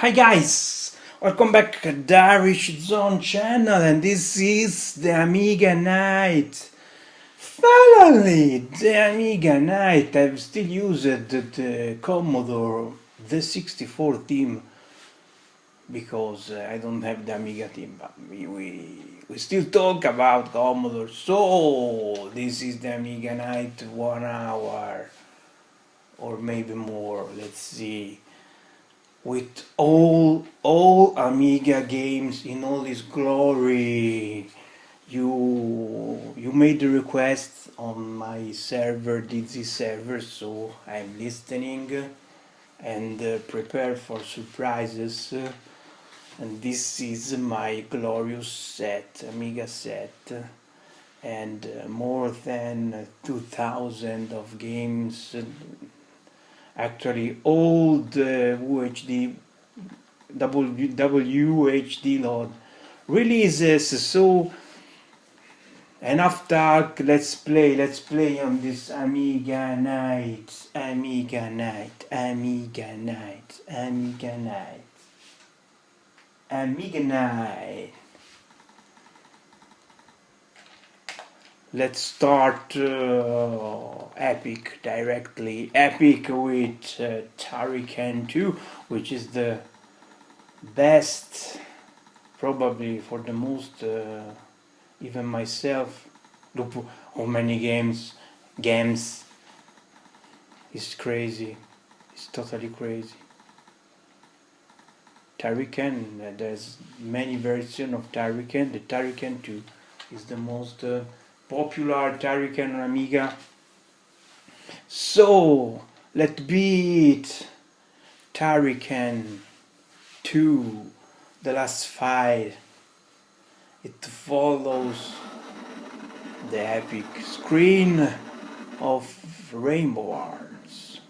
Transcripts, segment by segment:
Hi guys, welcome back to Darish Zone channel, and this is the Amiga Night. Finally, the Amiga Night. I've still used the Commodore the 64 theme because I don't have the Amiga theme, but we still talk about Commodore. So this is the Amiga Night, 1 hour or maybe more. Let's see. With all Amiga games in all its glory. You made the request on my server, DZ server, so I'm listening and prepare for surprises. And this is my glorious set, Amiga set, and more than 2,000 of games. Actually, all the UHD WHD load releases. So enough talk. Let's play on this Amiga Night, Amiga Night, Amiga Night, Amiga Night, Amiga Night. Let's start Epic directly. Epic with Tarican 2, which is the best, probably for the most, even myself. Look how many games. It's crazy. It's totally crazy. Tarican, there's many versions of Tarican. The Tarican 2 is the most popular Tarican on Amiga. So let's beat Tarican 2, the last fight. It follows the epic screen of Rainbow Arms.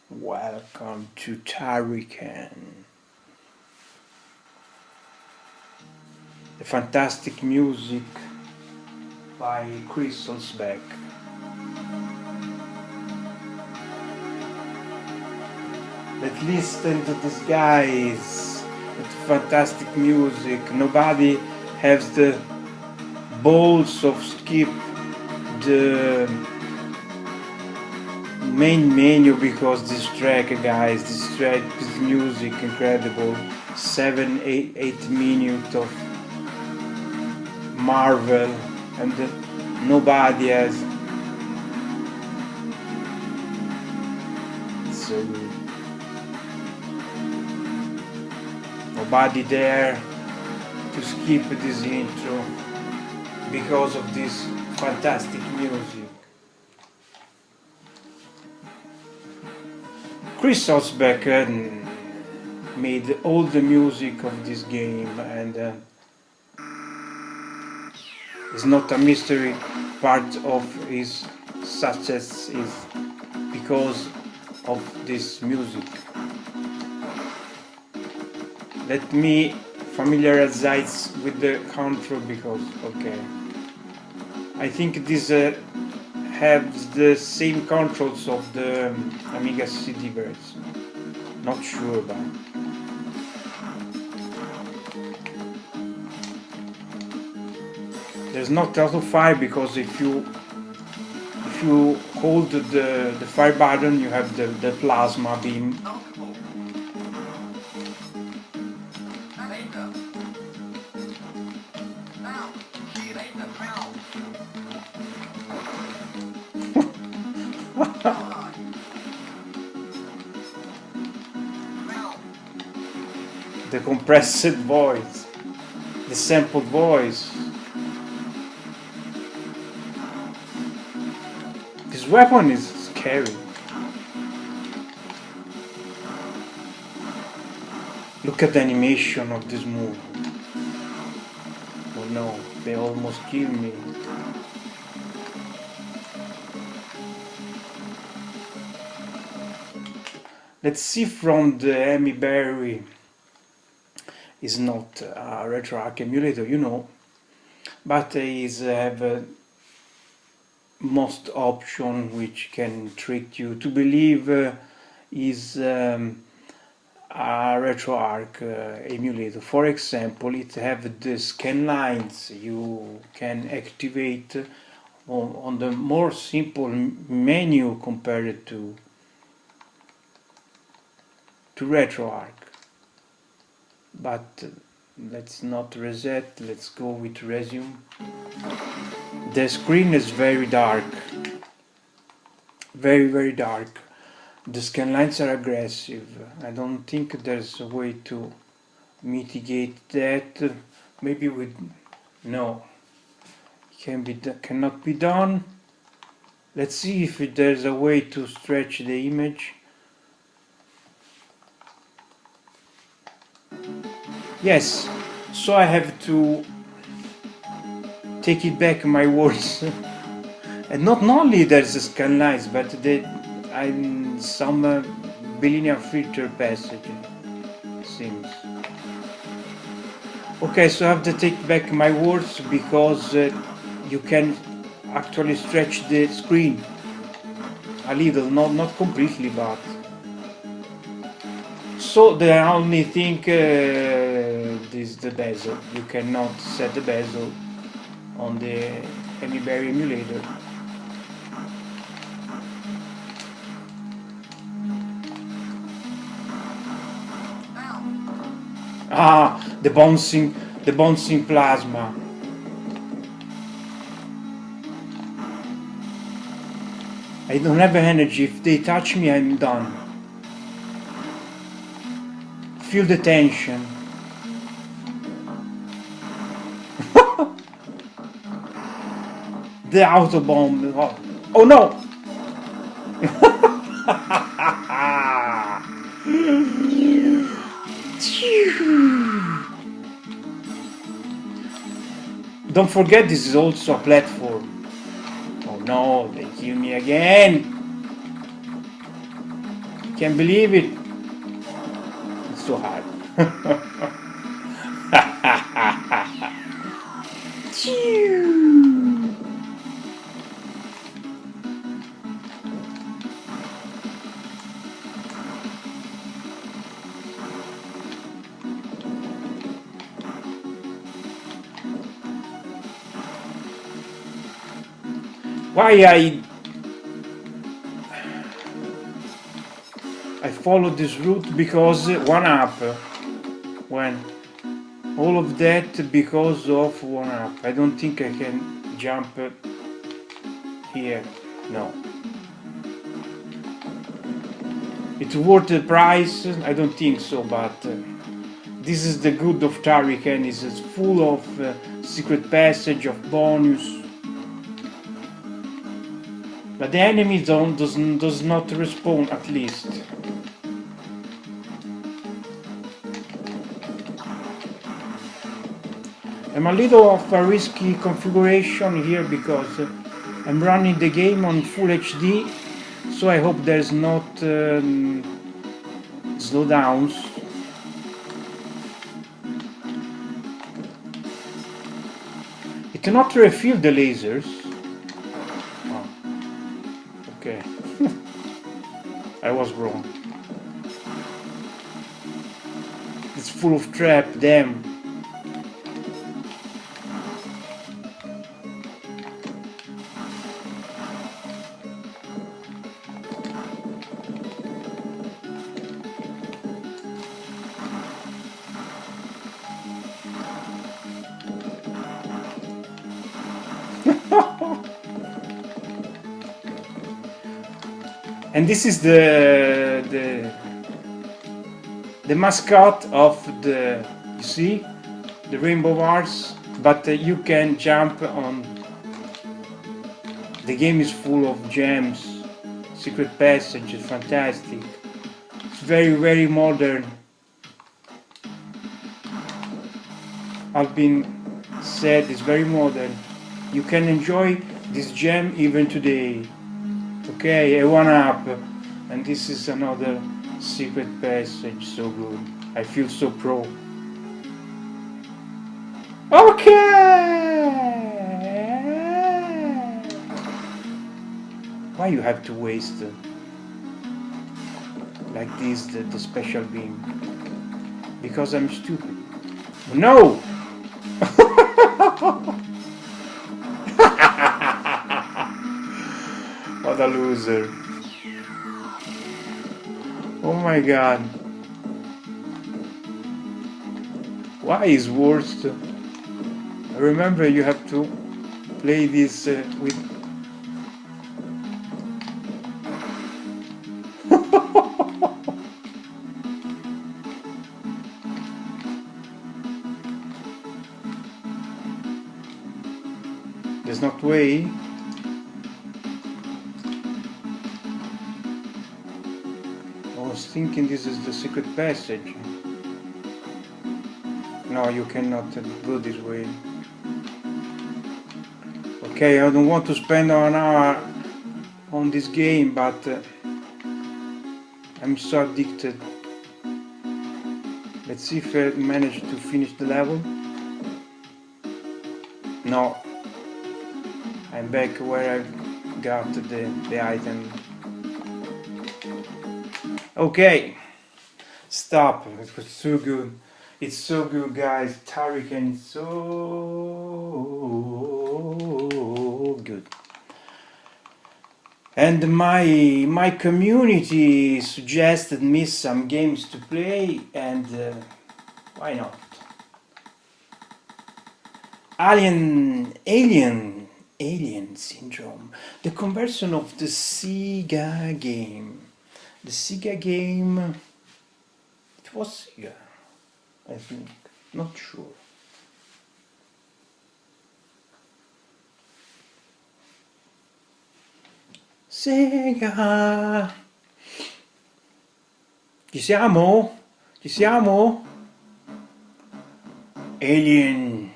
Welcome to Tarican. The fantastic music by Chris Solsbeck. Let's listen to these guys with fantastic music. Nobody has the balls of skip the main menu because this track, guys, this music incredible. 7-8 minutes of Marvel, and nobody has. So nobody there to skip this intro because of this fantastic music. Chris Solsbeck made all the music of this game, and it's not a mystery. Part of his success is because of this music. Let me familiarize with the control because, okay, I think this has the same controls of the Amiga CD version. Not sure about. There's not auto fire because if you hold the fire button, you have the plasma beam. The compressed voice, the sampled voice. This weapon is scary. Look at the animation of this move. Oh no, they almost killed me. Let's see from the Amy Berry. Is not a RetroArch emulator, you know, but is have most option which can trick you to believe is a RetroArch emulator. For example, it have the scan lines you can activate on the more simple menu compared to RetroArch. But let's not reset, let's go with resume. The screen is very dark, very dark. The scan lines are aggressive. I don't think there's a way to mitigate that. Maybe with no, cannot be done. Let's see if there's a way to stretch the image. Yes, so I have to take it back my words. And not only there's the scan lines, but some bilinear filter passage seems. Okay, so I have to take back my words because you can actually stretch the screen a little, not completely, but. So the only thing is the bezel. You cannot set the bezel on the Amiga emulator. Ah, the bouncing plasma. I don't have energy. If they touch me, I'm done. Feel the tension. The auto bomb. Oh no! Don't forget, this is also a platform. Oh no, they kill me again. Can't believe it. It's so hard. Why I followed this route? Because one up. When all of that because of one up. I don't think I can jump here. No. It's worth the price? I don't think so, but this is the good of Tariken. It's full of secret passage, of bonus. But the enemy zone does not respawn, at least. I'm a little of a risky configuration here because I'm running the game on full HD, so I hope there's not slowdowns. It cannot refill the lasers. Okay, I was wrong. It's full of trap, damn. And this is the mascot of the, you see, the rainbow bars, but you can jump on. The game is full of gems, secret passage, fantastic. It's very modern. I've been said it's very modern. You can enjoy this gem even today. Okay, a one up, and this is another secret passage. So good. I feel so pro. Okay. Why you have to waste? like this, the special beam, because I'm stupid. No! What a loser. Oh my god. Why is worst? Remember, you have to play this with... There's not way. I was thinking this is the secret passage. No, you cannot go this way. Okay, I don't want to spend an hour on this game, but I'm so addicted. Let's see if I manage to finish the level. No. I'm back where I got the item. Okay. Stop. It was so good. It's so good, guys. Tarikan is so good. And my community suggested me some games to play, and why not? Alien Syndrome, the conversion of the Sega game. The Sega game, it was Sega, I think, not sure. Sega. Ci siamo? Ci siamo? Alien.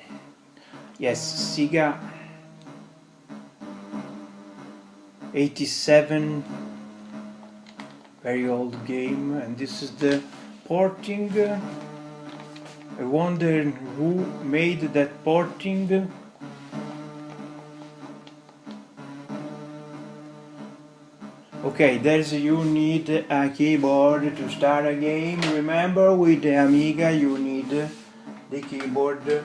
Yes, Sega 87, very old game, and this is the porting. I wonder who made that porting. Okay, you need a keyboard to start a game. Remember, with the Amiga you need the keyboard.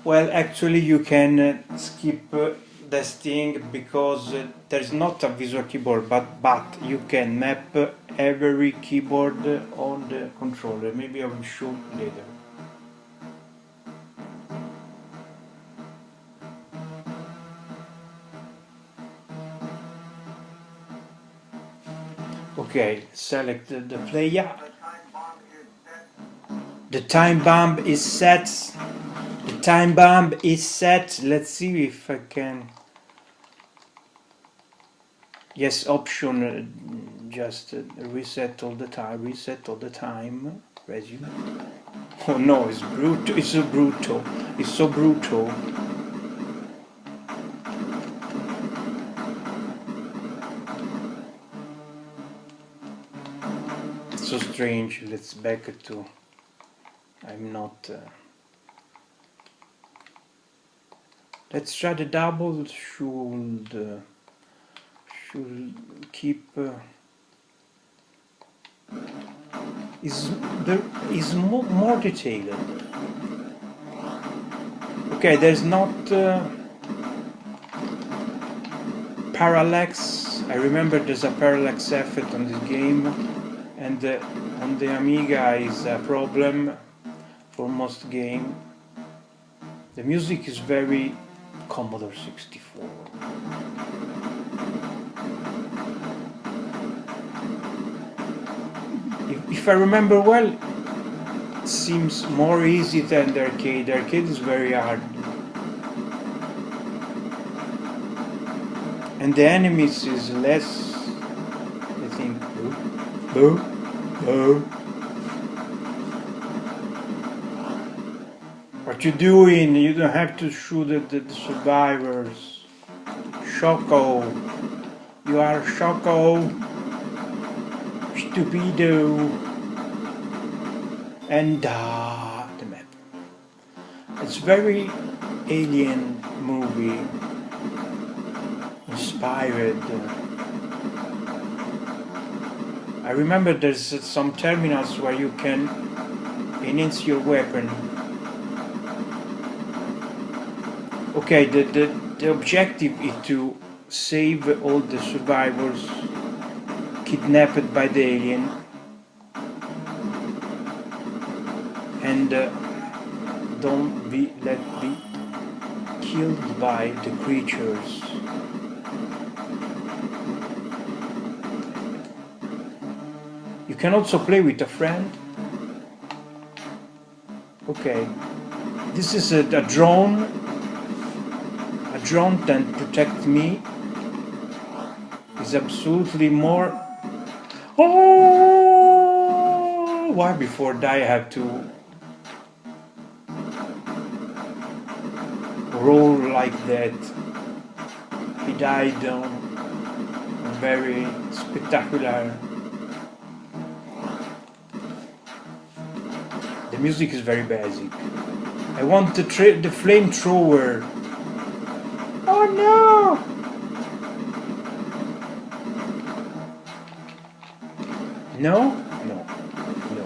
Well, actually you can skip this thing because there's not a visual keyboard, but you can map every keyboard on the controller. Maybe I will show later. Okay, select the player. The time bomb is set. The time bomb is set. Let's see if I can. Yes, option. Just reset all the time. Reset all the time. Resume. Oh no, it's brutal. It's so brutal. It's so brutal. It's so strange. Let's back to. I'm not. Let's try the double. Should keep. Is more detailed. Okay, there's not parallax. I remember there's a parallax effect on this game, and on the Amiga is a problem for most game. The music is very Commodore 64. If I remember well, it seems more easy than the arcade. The arcade is very hard. And the enemies is less, I think. What you doing? You don't have to shoot at the survivors. Choco. You are Choco. Stupido. And the map. It's very alien movie. Inspired. I I remember there's some terminals where you can enhance your weapon. Okay, the objective is to save all the survivors kidnapped by the alien and don't be killed by the creatures. You can also play with a friend. Okay, this is a drone. A drone that protects me is absolutely more. Oh, why before die I have to roll like that? He died very spectacular. The music is very basic. I want the flamethrower. Oh no! No? No. No.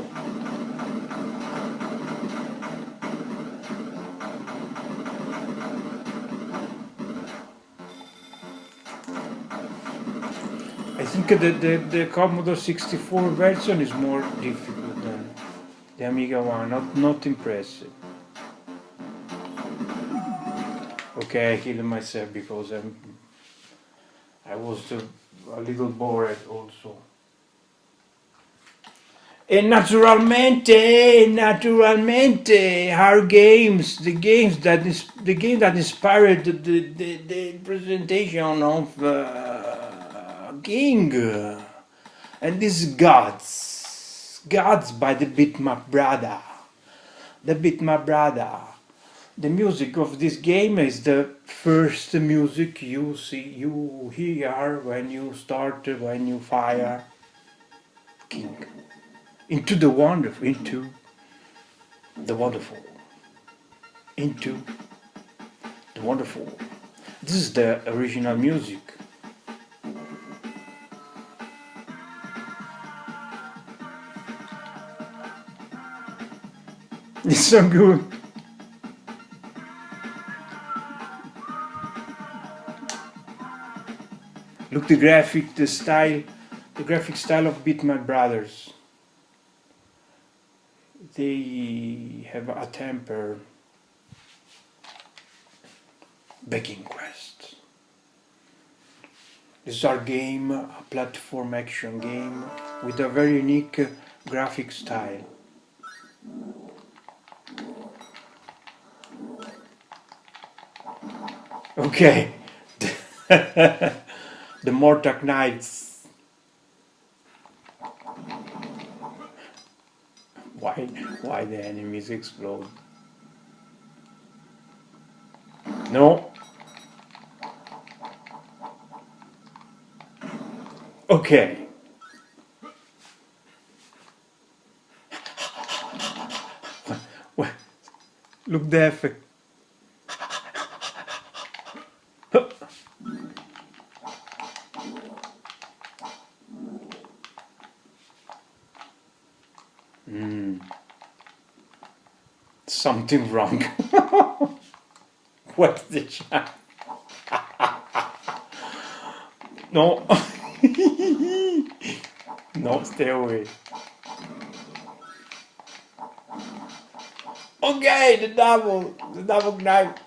I think the Commodore 64 version is more difficult than the Amiga one. Not impressive. Okay, I killed myself because I was a little bored also. And naturalmente, our games, the game that inspired the presentation of King, and this is Gods by the Bitmap Brother. The Bitmap Brother. The music of this game is the first music you hear when you fire King into the wonderful. This is the original music. It's so good. Look, the graphic style of Bitmap Brothers. They have a temper. Begging Quest. This is our game, a platform action game with a very unique graphic style. Okay. The Mortal Knights. Why the enemies explode? No. Okay. Look the effect. Something wrong. What's the chance? No. No, stay away. Okay, the double knife.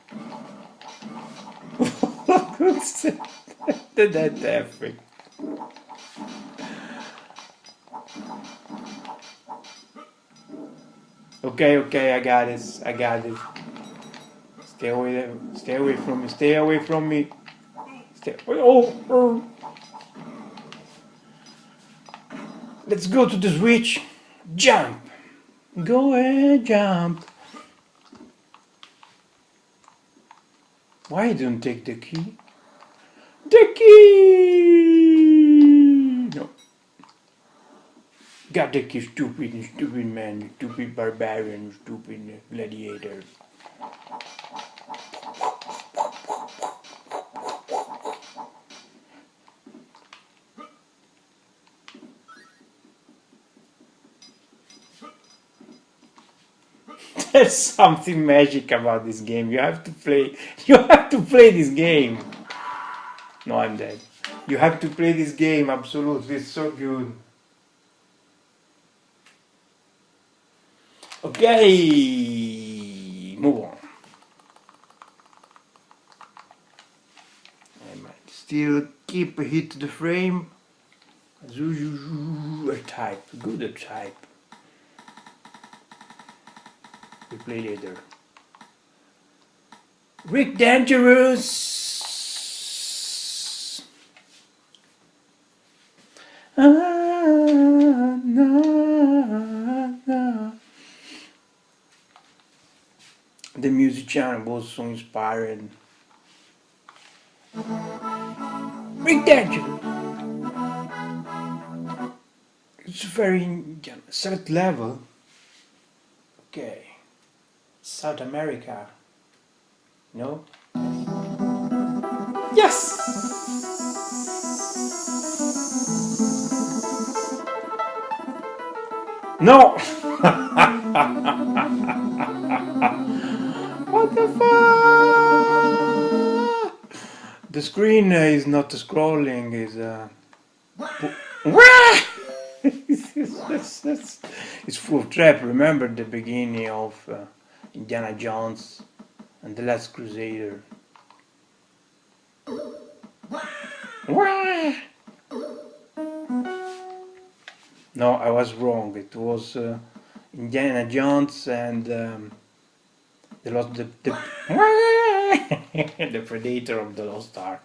That effect. Okay, I got it. Stay away from me. Oh. Let's go to the switch. Jump. Go ahead, jump. Why don't take the key? The key! No. Got the key, stupid man, stupid barbarian, stupid gladiator. There's something magic about this game. You have to play. You have to play this game. No, I'm dead. You have to play this game. Absolutely, it's so good. Okay, move on. I might still keep hit the frame. A type, good a type. We play later. Rick Dangerous. The musician was so inspired. Rick Dangerous. It's very Indian. Third level. Okay. South America. No? Yes! No! What the fuck? The screen is not scrolling, is it's full of trap. Remember the beginning of Indiana Jones and the Last Crusader. No, I was wrong. It was Indiana Jones and the the Predator of the Lost Ark.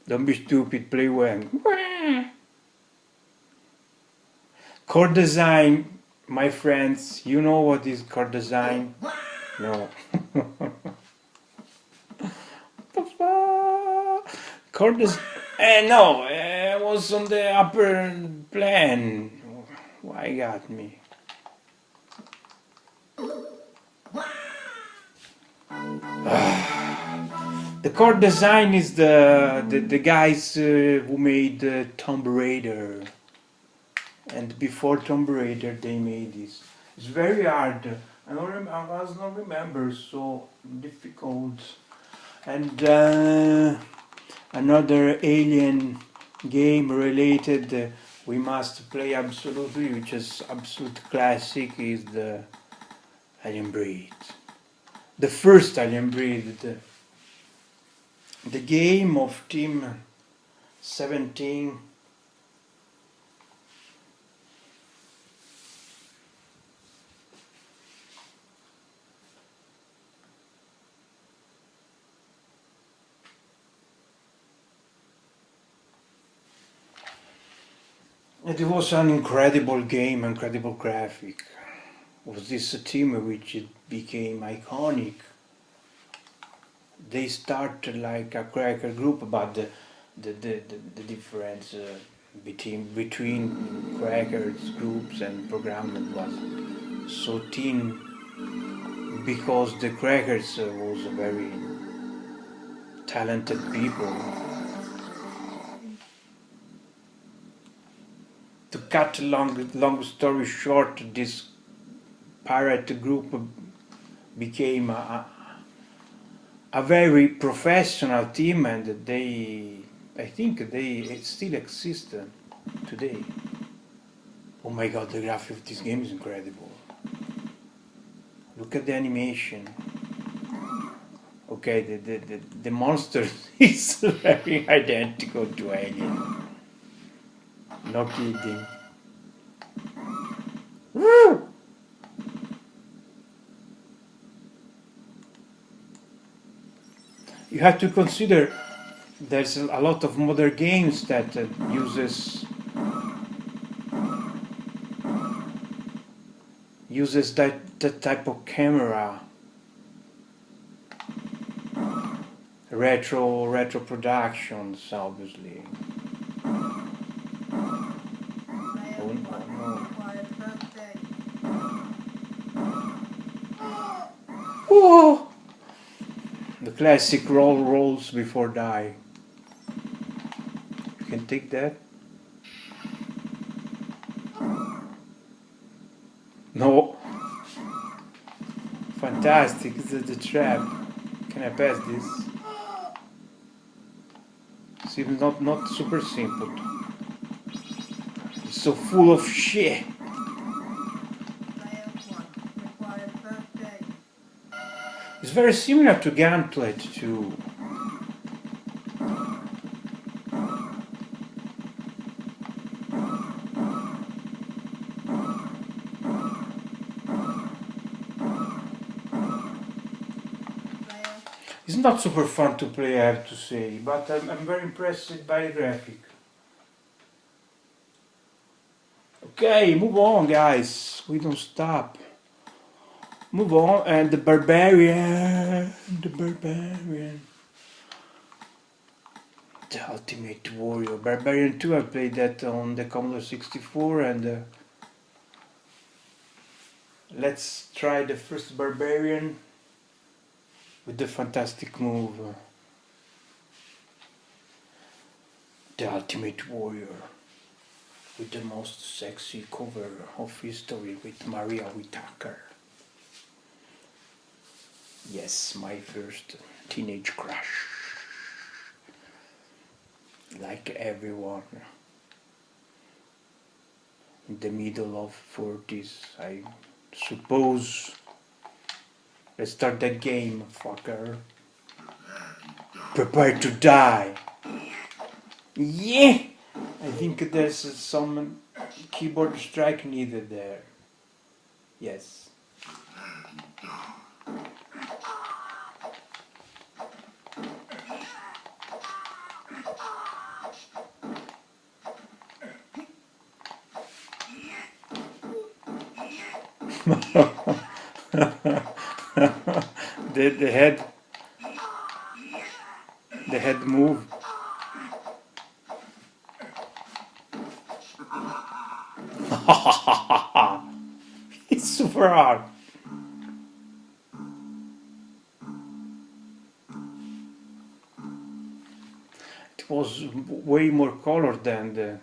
Don't be stupid, play well. Chord design, my friends, you know what is chord design? No. Chord design, no, I was on the upper plan. Why got me? The chord design is the guys who made Tomb Raider, and before Tomb Raider they made this. It's very hard. I was not remember, so difficult. And another alien game related we must play absolutely, which is absolute classic, is the Alien Breed. The first Alien Breed. The game of Team 17. It was an incredible game, incredible graphic. It was this team which it became iconic. They started like a cracker group, but the difference between crackers groups and programming was so thin, because the crackers was very talented people. To cut long story short, this pirate group became a very professional team, and I think they still exist today. Oh my god, the graphic of this game is incredible. Look at the animation. Okay, the monster is very identical to Alien. No kidding. Woo! You have to consider there's a lot of modern games that uses that type of camera. Retro productions, obviously. Oh no. Whoa! The classic rolls before die. You can take that. No. Fantastic, the trap. Can I pass this? Seems not super simple. It's so full of shit. It's very similar to Gunpla too. It's not super fun to play, I have to say, but I'm very impressed by the graphic. Okay, move on, guys. We don't stop. Move on, and the barbarian, the ultimate warrior, Barbarian 2. I played that on the Commodore 64, and let's try the first barbarian with the fantastic move, the ultimate warrior, with the most sexy cover of history with Maria Whittaker. Yes, my first teenage crush. Like everyone in the middle of 40s, I suppose. Let's start that game, fucker. Prepare to die. Yeah! I think there's some keyboard strike needed there. Yes. the head move. It's super hard. It was way more color than the...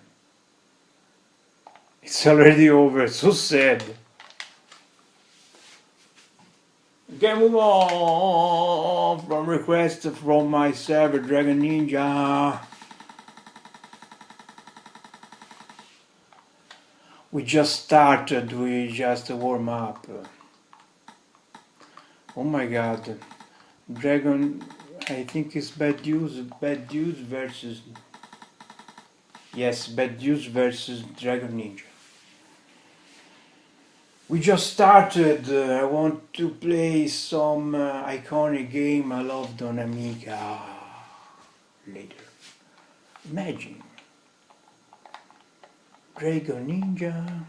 It's already over, so sad. Okay, move on from request from my server Dragon Ninja. We just started, we just warm up. Oh my god. Dragon, I think it's Bad Dudes versus... Yes, Bad Dudes versus Dragon Ninja. We just started. I want to play some iconic game I loved on Amiga later. Imagine Dragon Ninja.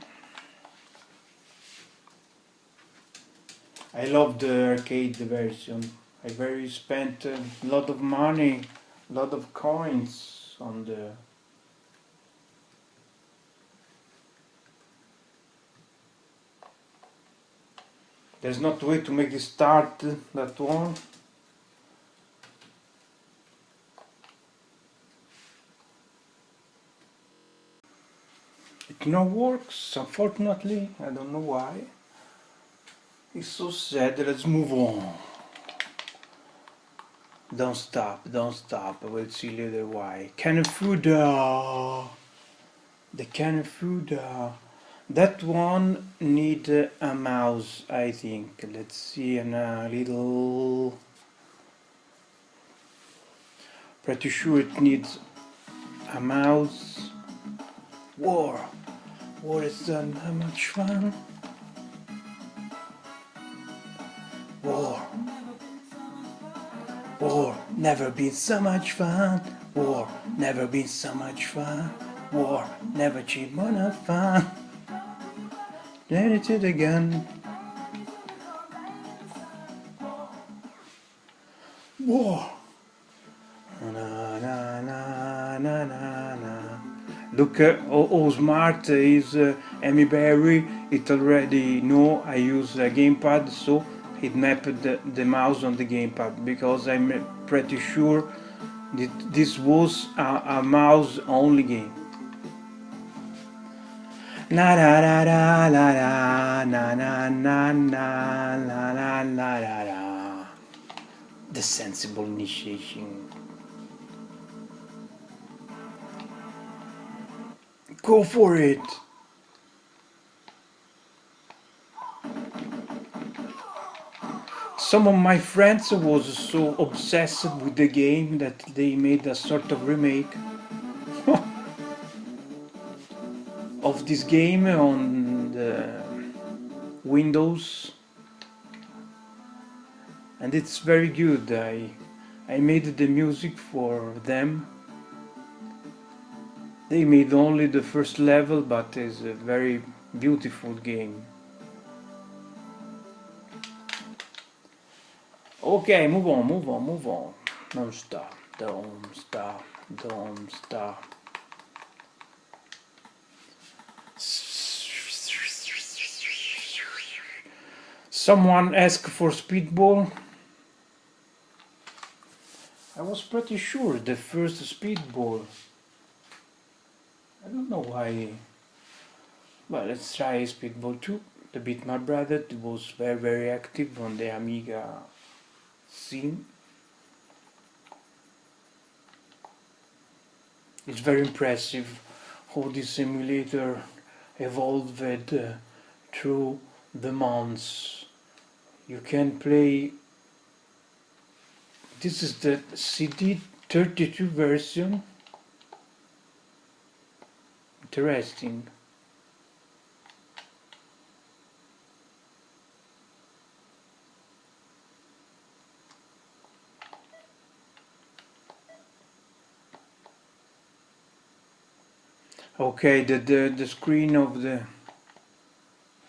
I love the arcade version. I very spent a lot of money, a lot of coins on the... There's not a way to make it start, that one. It now works, unfortunately. I don't know why. It's so sad. Let's move on. Don't stop, don't stop. We'll see later why. Canafuda. The Canafuda. That one need a mouse, I think. Let's see, and a little... Pretty sure it needs a mouse. War is not much fun. War, never been so much fun. War, never been so much fun. War, never cheap more not fun. Ready to the gun. War. Na na na na na na. Look how smart is Amy Berry. It already know I use a gamepad, so it mapped the mouse on the gamepad, because I'm pretty sure that this was a mouse only game. La la la la la la na na na na la la la la la. The sensible initiation. Go for it. Some of my friends was so obsessed with the game that they made a sort of remake of this game on the Windows, and it's very good. I made the music for them. They made only the first level, but it's a very beautiful game. Okay, move on. Don't stop. Someone asked for Speedball. I was pretty sure the first Speedball. I don't know why. Well, let's try Speedball 2. The Beat My Brother was very active on the Amiga scene. It's very impressive how this emulator evolved through the months. You can play. This is the CD32 version. Interesting. Okay, the screen of the.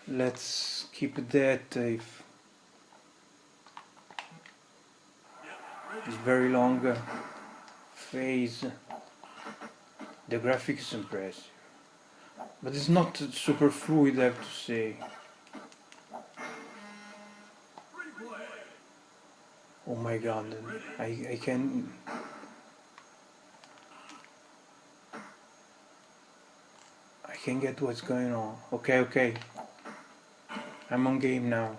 Let's keep that if it's very long phase. The graphics is impressive, but it's not super fluid, I have to say. Oh my god, I can. I can get what's going on. Okay. I'm on game now.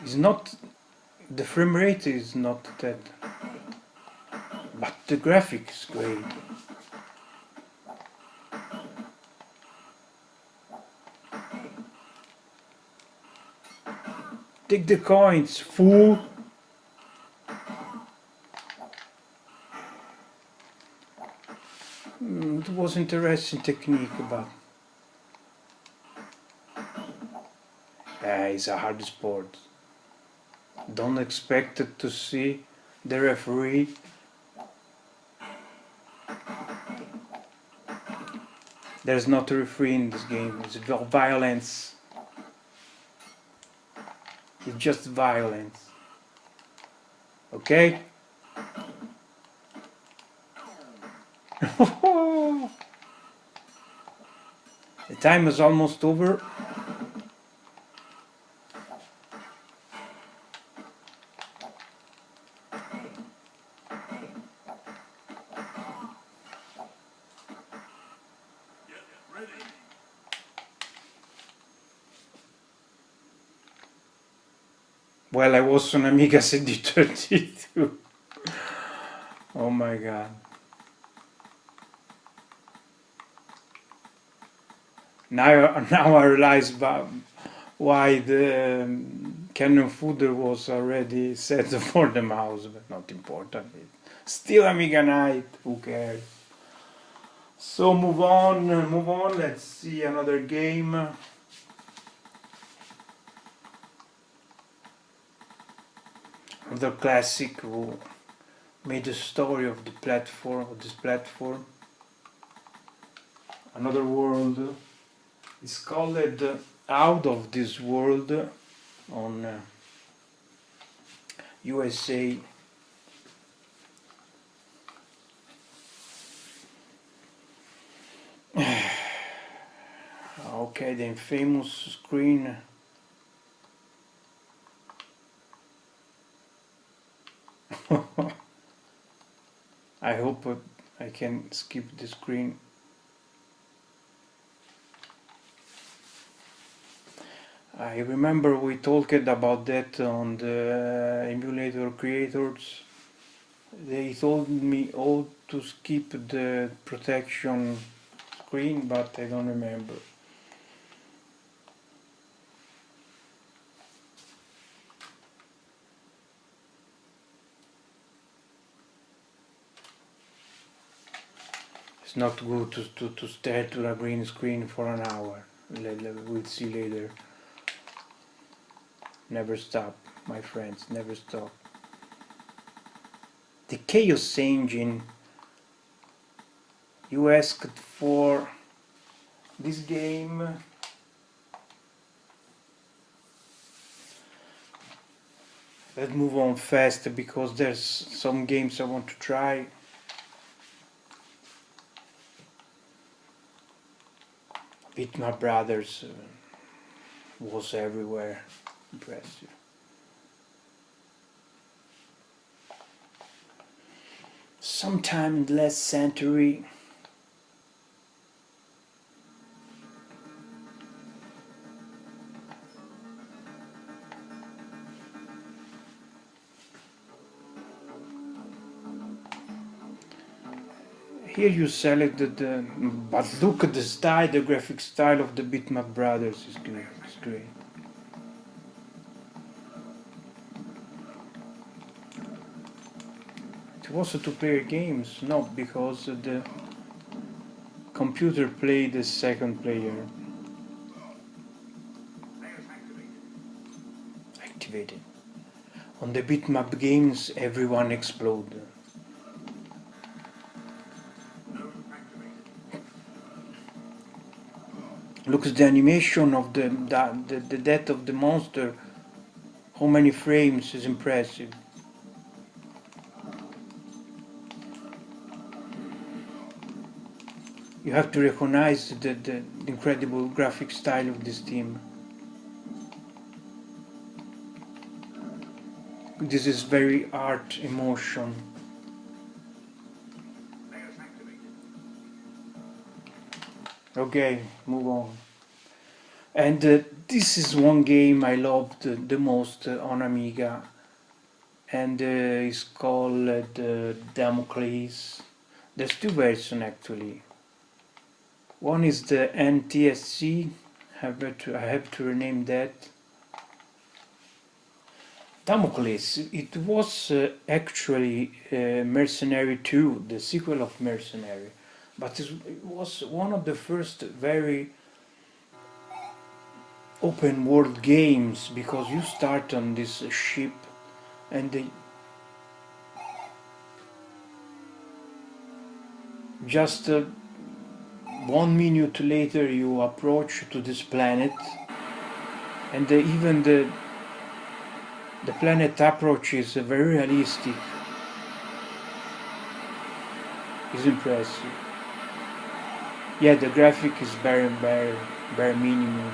It's not. The frame rate is not that. But the graphics is great. Take the coins, fool! It was interesting technique, but it's a hard sport. Don't expect to see the referee There's not a referee in this game. It's violence. It's just violence. Okay? The time is almost over. Well, I was on Amiga CD32. Oh my god. Now I realize why the Canon footer was already set for the mouse, but not important. Still Amiga Night, who cares? So move on, let's see another game. Another classic who made the story of the platform, of this platform. Another world. It's called Out of This World on USA. Okay, the famous screen. I hope I can skip the screen. I remember we talked about that on the emulator creators. They told me all to skip the protection screen, but I don't remember. It's not good to stare to a green screen for an hour. We'll see later. Never stop, my friends, never stop. The Chaos Engine. You asked for this game. Let's move on fast because there's some games I want to try. Bitmap Brothers was everywhere. Impressive. Sometime in the last century, here you selected the, but look at the style, the graphic style of the Bitmap Brothers is great. It's great. It was a two-player games, not because the computer played the second player. Activated. On the Bitmap games, everyone exploded. Look at the animation of the death of the monster. How many frames is impressive. You have to recognize the incredible graphic style of this team. This is very art emotion. Okay, move on. And this is one game I loved the most on Amiga, and it's called Damocles. There's two versions actually. One is the NTSC. I have to rename that. Damocles. It was actually Mercenary 2, the sequel of Mercenary, but it was one of the first very open world games, because you start on this ship and just 1 minute later you approach to this planet, and even the planet approach is very realistic. It's impressive. Yeah, the graphic is bare minimum.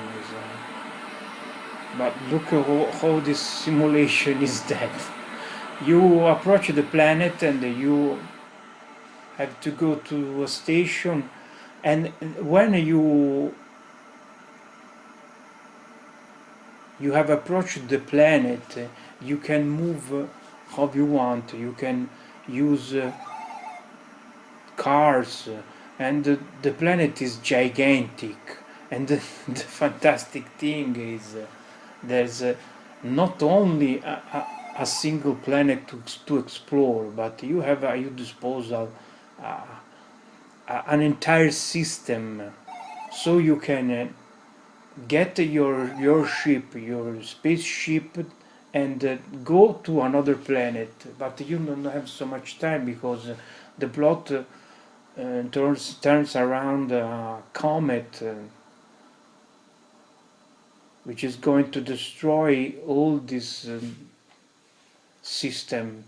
But look at how this simulation is that. You approach the planet and you have to go to a station, and when you have approached the planet, you can move how you want. You can use cars, and the planet is gigantic. And the fantastic thing is there's not only a single planet to explore, but you have at your disposal an entire system, so you can get your ship, your spaceship, and go to another planet. But you don't have so much time because the plot turns around a comet which is going to destroy all this system.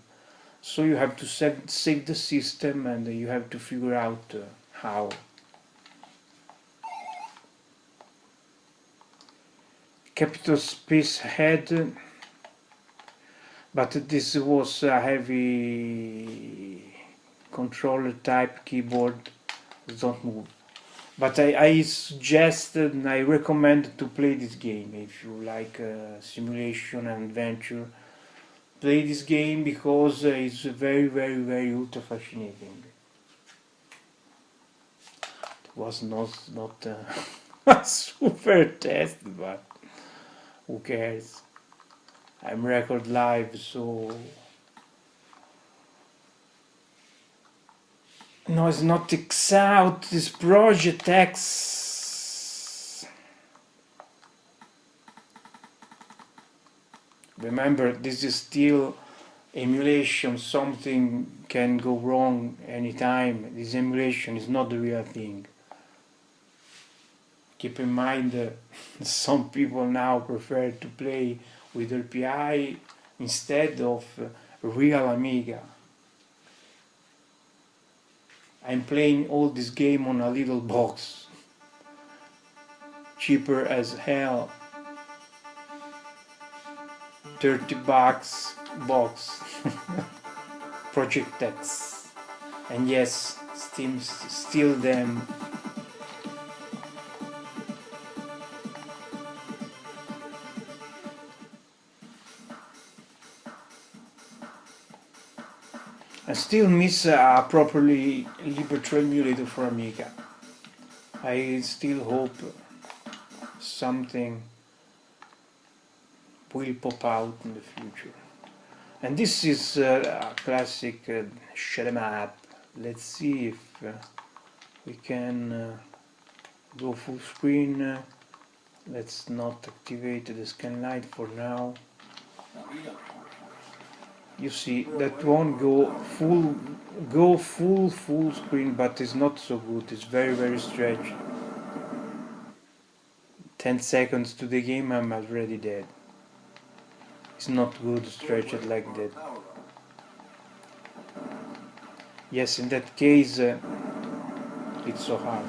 So you have to save the system, and you have to figure out how. Capital Space Head, but this was a heavy controller type keyboard. Don't move. But I suggest and I recommend to play this game if you like simulation and adventure. Play this game because it's very, very, very ultra fascinating. It was not a super test, but who cares? I'm record live, so no, it's not X out. This Project X. Remember, this is still emulation. Something can go wrong anytime. This emulation is not the real thing. Keep in mind, some people now prefer to play with RPI instead of real Amiga. I'm playing all this game on a little box, cheaper as hell, 30 bucks box, Project X, and yes, Steam steal them. I still miss a properly Liberty emulator for Amiga. I still hope something will pop out in the future. And this is a classic shut 'em up. Let's see if we can go full screen. Let's not activate the scan light for now. You see that won't go full screen, but it's not so good. It's very, very stretched. 10 seconds to the game, I'm already dead. It's not good stretched like that. Yes, in that case, it's so hard.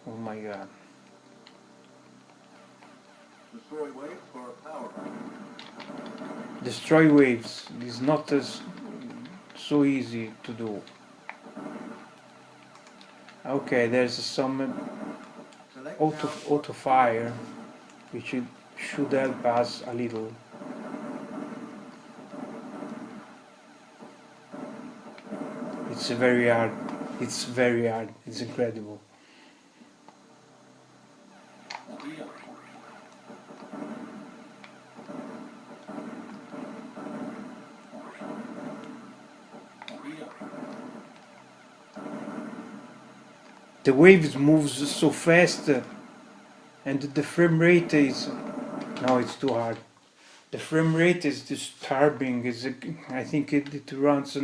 Oh my god. Destroy waves for power. Destroy waves is not as so easy to do. Okay, there's some auto fire, which should help us a little. It's very hard. It's very hard. It's incredible. The waves moves so fast, and the frame rate is no, it's too hard. The frame rate is disturbing. I think it runs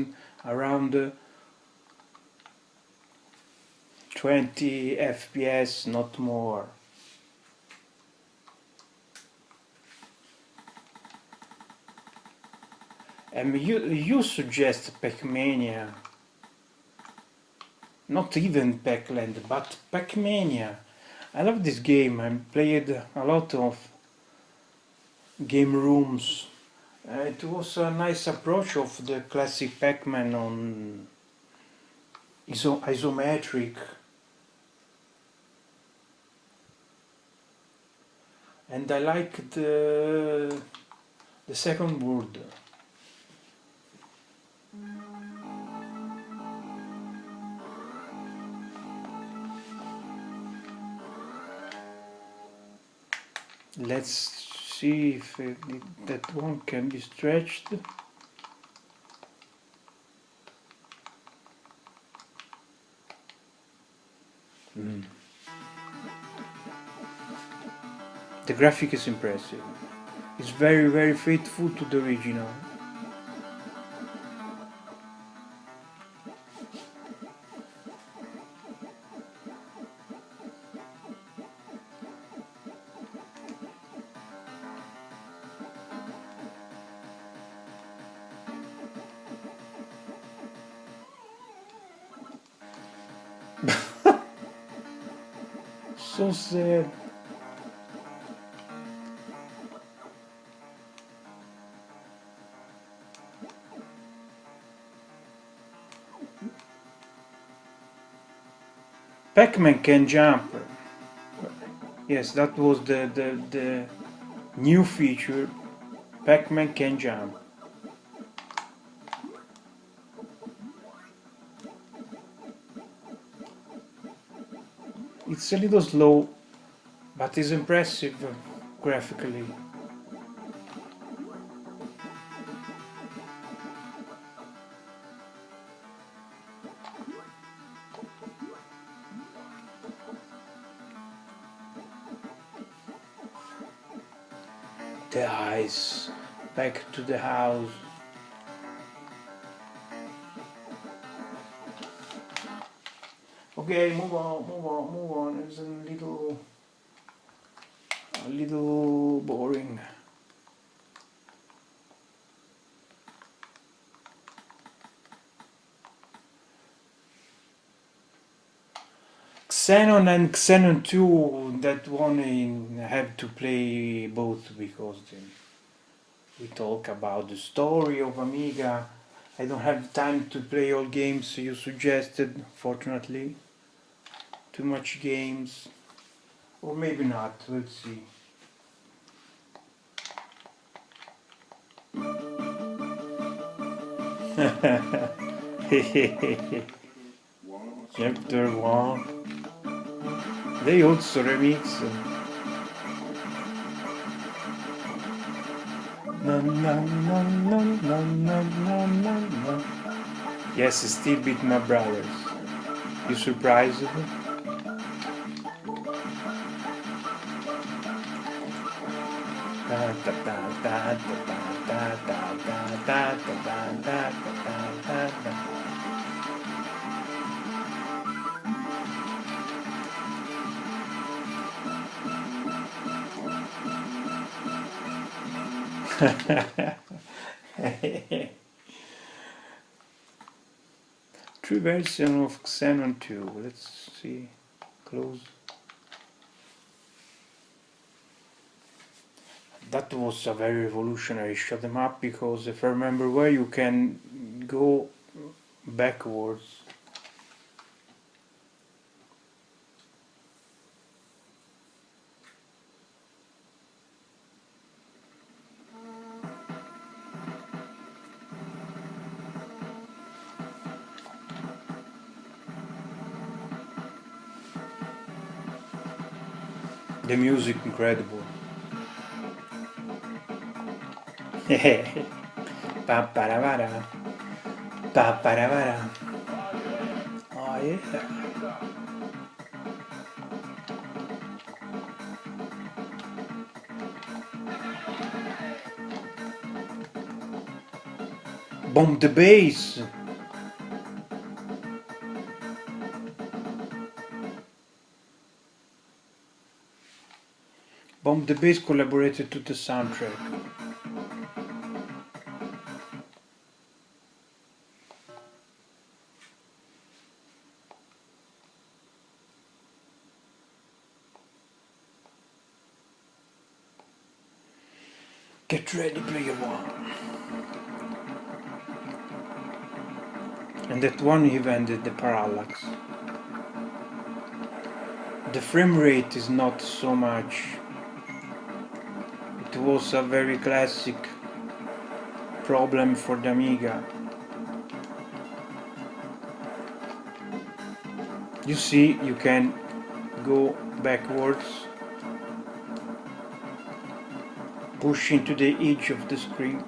around 20 FPS, not more. And you suggest Pac-Mania. Not even Pac-Land, but Pac-Mania. I love this game. I played a lot of game rooms. It was a nice approach of the classic Pac-Man on isometric. And I liked the second world. Let's see if that one can be stretched. The graphic is impressive. It's very, very faithful to the original. So sad. Pac-Man can jump. Yes, that was the new feature. Pac-Man can jump. It's a little slow, but it's impressive graphically. The eyes, back to the house. Okay, move on. It's a little boring. Xenon and Xenon 2, that one I have to play both because we talk about the story of Amiga. I don't have time to play all games you suggested, fortunately. Too much games. Or maybe not, we'll see. Chapter 1. They also remix. Na, na, na, na, na, na, na, na, na. Yes, still beat my brothers. You surprised? True version of Xenon 2. Let's see. Close. That was a very revolutionary shot 'em up because if I remember well, you can go backwards. The music incredible. Pa-para-para. Pa-para-para. Oh yeah. Bomb the bass. Bomb the bass collaborated to the soundtrack. Get ready, player one. And that one event is the parallax. The frame rate is not so much. It was a very classic problem for the Amiga. You see, you can go backwards, push into the edge of the screen.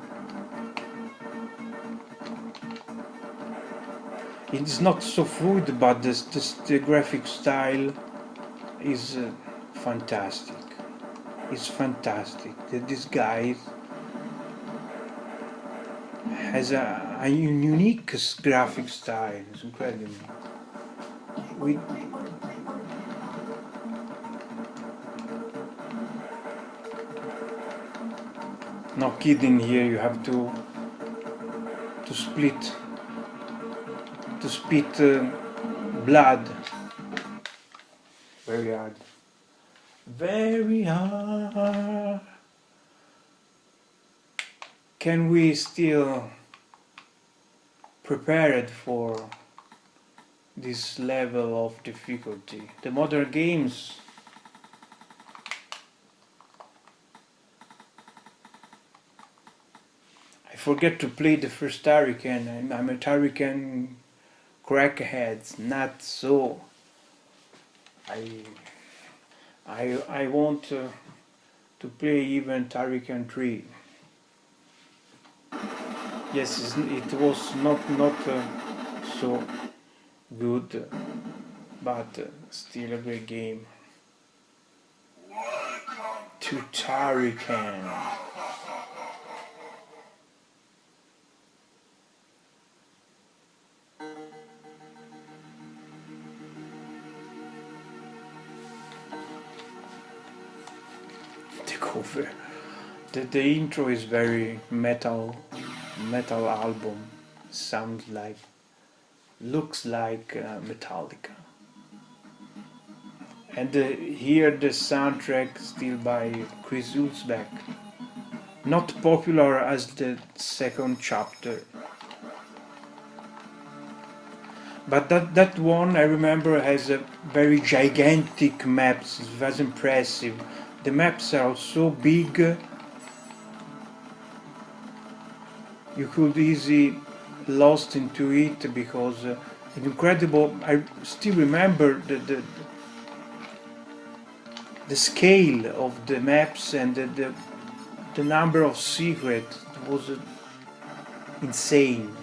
It's not so fluid, but the graphic style is fantastic. It's fantastic. This guy has a unique graphic style. It's incredible. No kidding here. You have to split. To spit blood. Very hard. Very hard. Can we still prepare it for this level of difficulty. The modern games I forget to play the first Hurricane. I'm a Hurricane crackhead, not so. I want to play even Hurricane 3. Yes, it was not so good, but still a great game. To Hurricane. The cover. The intro is very metal album. Sounds like, looks like Metallica. And here the soundtrack still by Chris Hulsbeck. Not popular as the second chapter. But that one I remember has a very gigantic maps. It was impressive. The maps are so big. You could easily lost into it because incredible. I still remember the scale of the maps and the number of secrets was insane.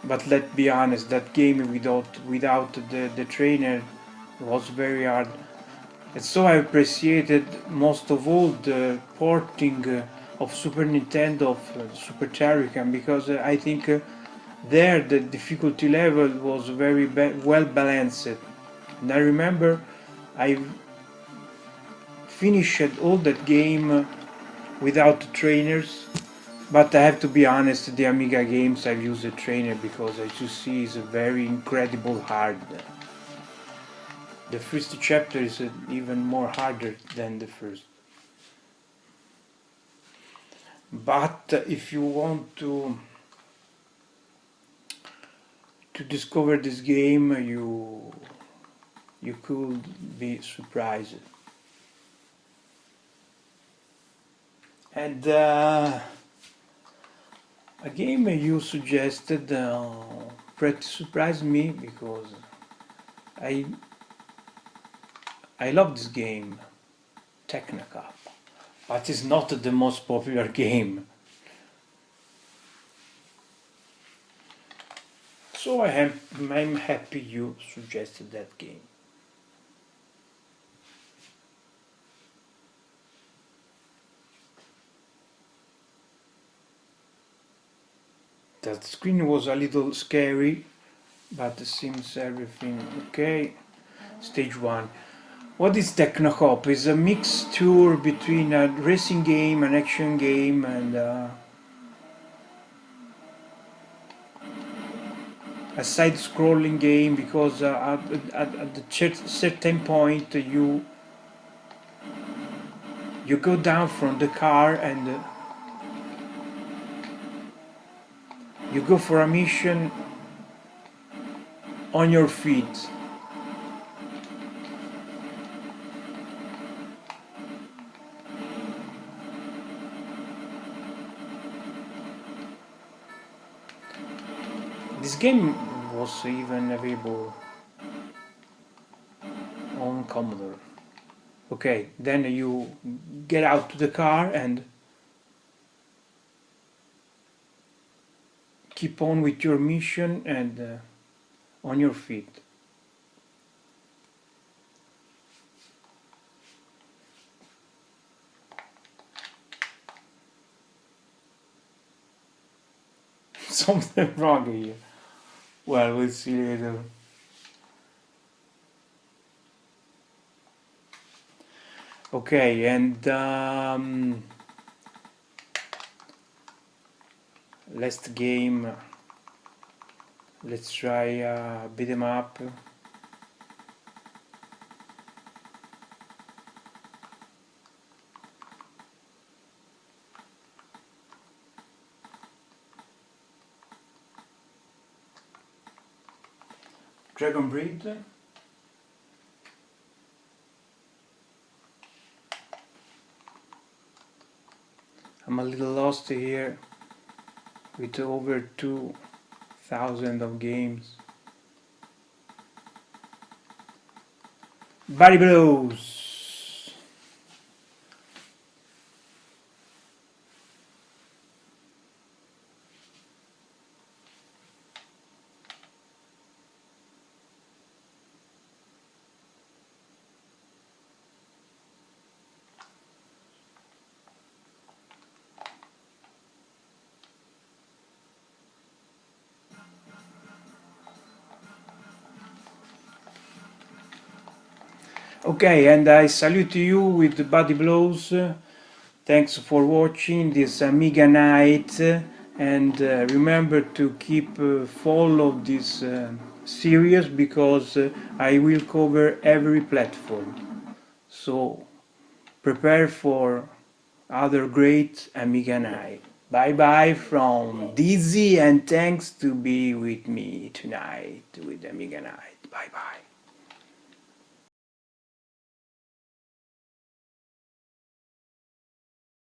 But let's be honest, that game without the trainer was very hard. And so I appreciated most of all the porting of Super Nintendo of Super Hurricane, because I think there the difficulty level was very well balanced. And I remember I finished all that game without trainers. But I have to be honest, the Amiga games I've used a trainer because, as you see, is a very incredible hard. The first chapter is even more harder than the first. But if you want to discover this game, you could be surprised. And a game you suggested pretty surprised me because I love this game, Technicup, but it's not the most popular game. So I'm happy you suggested that game. That screen was a little scary, but it seems everything okay. Stage 1. What is Technohop? It's a mixture between a racing game, an action game, and a side-scrolling game, because at a certain point you go down from the car and you go for a mission on your feet. This game was even available on Commodore. Okay, then you get out to the car and keep on with your mission and on your feet. Something wrong here. Well, we'll see later. Okay, and last game. Let's try beat 'em up. Dragon Breed. I'm a little lost here with over 2,000 of games. Body Blows. Okay, and I salute you with the Body Blows. Thanks for watching this Amiga night, and remember to keep follow this series because I will cover every platform. So prepare for other great Amiga night. Bye bye from Dizzy, and thanks to be with me tonight with Amiga night. Bye bye.